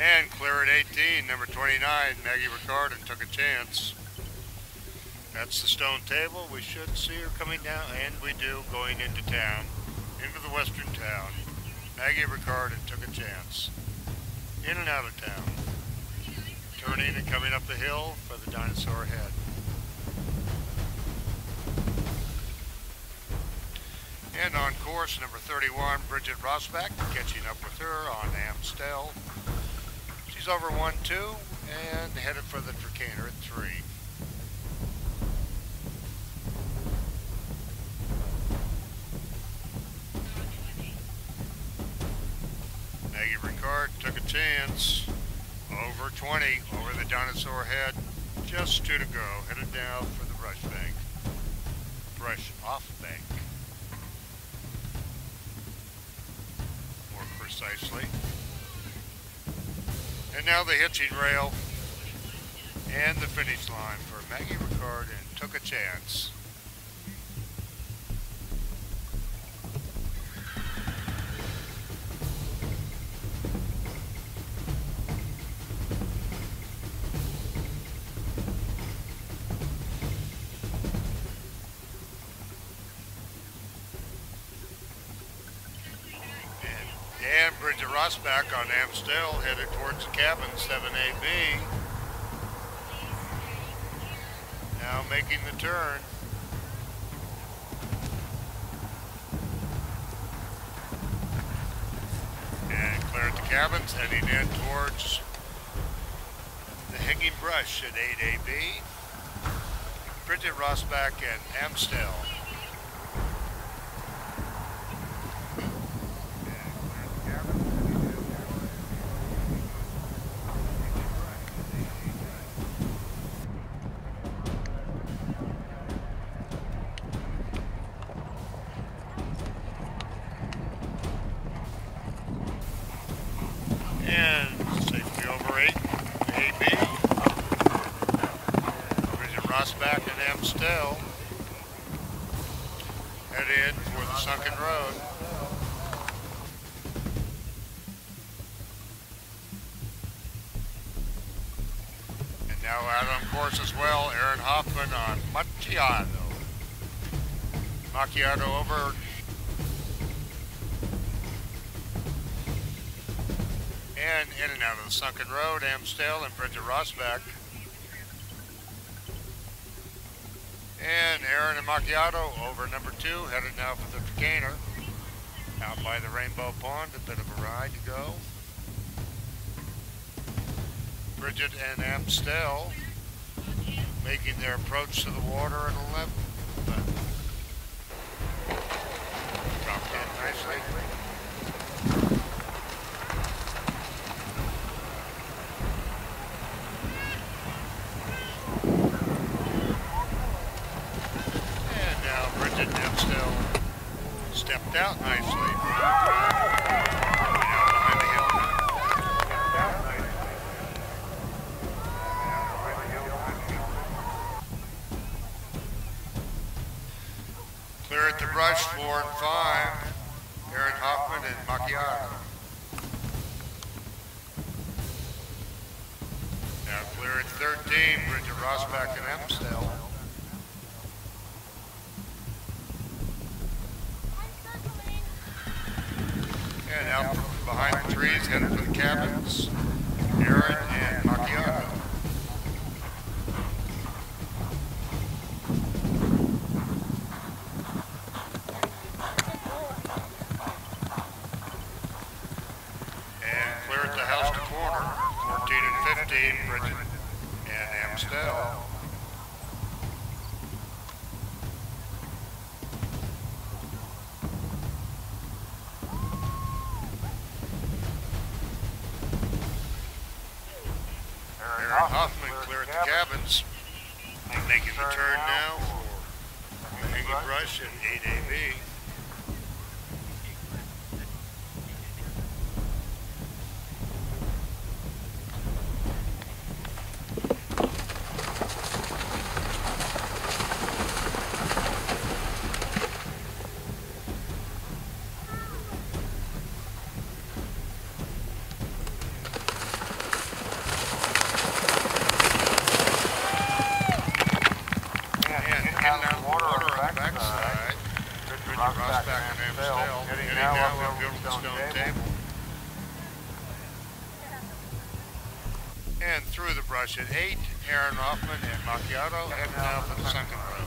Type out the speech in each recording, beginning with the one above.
And clear at 18, number 29, Maggie Ricard, and took a chance. That's the stone table. We should see her coming down, and we do, going into town, into the western town. Maggie Ricard, and took a chance. In and out of town. Turning and coming up the hill for the dinosaur head. And on course, number 31, Brigit Rossbach, catching up with her on Amstel. She's over 1-2 and headed for the Tricaner at 3. Maggie Ricard took a chance. Over 20, over the dinosaur head. Just 2 to go. Headed now for the brush bank. Brush off bank. More precisely. And now the hitching rail and the finish line for Maggie Ricard, and took a chance. And Brigit Rossbach on Amstel headed towards the cabin, 7AB. Now making the turn. And clear at the cabins, heading in towards the hanging brush at 8AB. Brigit Rossbach and Amstel. And safely over 8, AB. Brigit Rossbach and Amstel head in for the sunken road. And now out on course as well, Aaron Hoffman on Macchiato over. And in and out of the sunken road, Amstel and Brigit Rossbach. And Aaron and Macchiato over number 2, headed now for the Tricaner. Out by the Rainbow Pond, a bit of a ride to go. Brigit and Amstel making their approach to the water at 11. Dropped in nicely. And Amstel stepped out nicely. Now behind the hill. Clear at the brush, 4 and 5. Aaron Hoffman and Macchiato. Now clear at 13, Brigit Rossbach and Amstel. And out behind the trees, headed for the cabins, Aaron and Macchiato. And clear at the house to corner, 14 and 15, Brigit and Amstel. Hoffman clear at the cabins, making the turn now for the hanging brush at 8AB. stone table. And through the brush at 8, Aaron Hoffman and Macchiato heading now for the second row.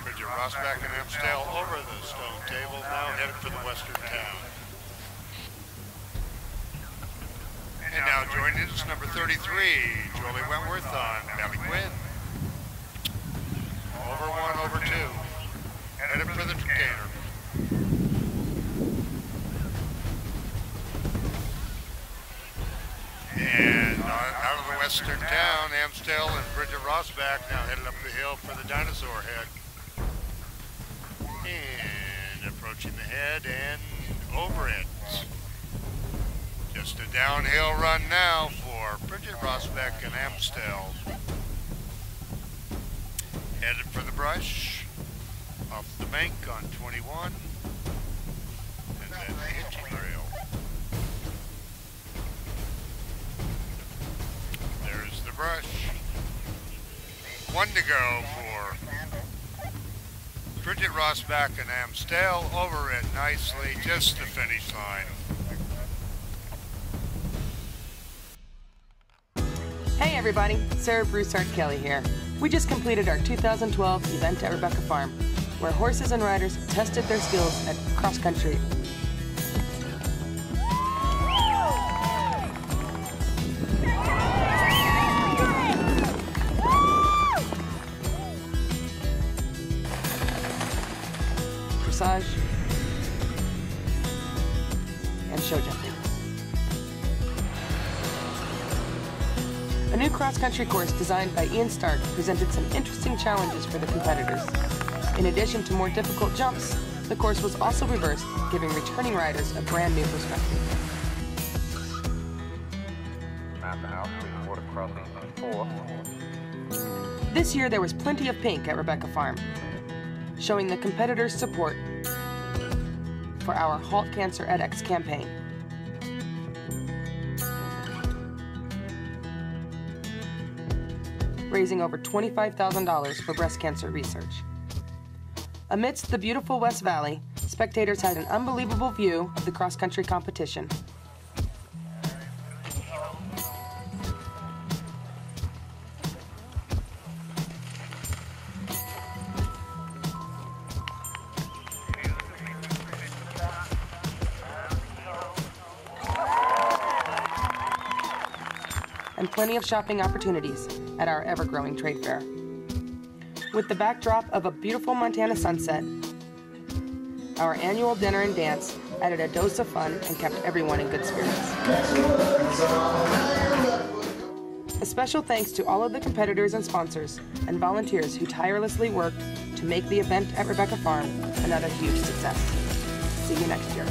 Brigit Rossbach and Amstel over the stone table, now headed for the western town. And now joining us, number 33, Jolie Wentworth on Valley Gwyn. Over 1, over 2. Headed for the Decatur. And out of the western town, Amstel and Brigit Rossbach now headed up the hill for the Dinosaur Head. And approaching the head and over it. Just a downhill run now for Brigit Rossbach and Amstel. Headed for the brush. Off the bank on 21. And then the hitching rail. There's the brush. 1 to go for Brigit Rossbach and Amstel. Over it nicely, just the finish line. Hey everybody, Sarah Broussard Kelly here. We just completed our 2012 event at Rebecca Farm, where horses and riders tested their skills at cross country. Dressage and show jumping. A new cross-country course designed by Ian Stark presented some interesting challenges for the competitors. In addition to more difficult jumps, the course was also reversed, giving returning riders a brand new perspective. This year there was plenty of pink at Rebecca Farm, showing the competitors' support for our Halt Cancer edX campaign. Raising over $25,000 for breast cancer research. Amidst the beautiful West Valley, spectators had an unbelievable view of the cross-country competition. And plenty of shopping opportunities at our ever-growing trade fair. With the backdrop of a beautiful Montana sunset, our annual dinner and dance added a dose of fun and kept everyone in good spirits. A special thanks to all of the competitors and sponsors and volunteers who tirelessly worked to make the event at Rebecca Farm another huge success. See you next year.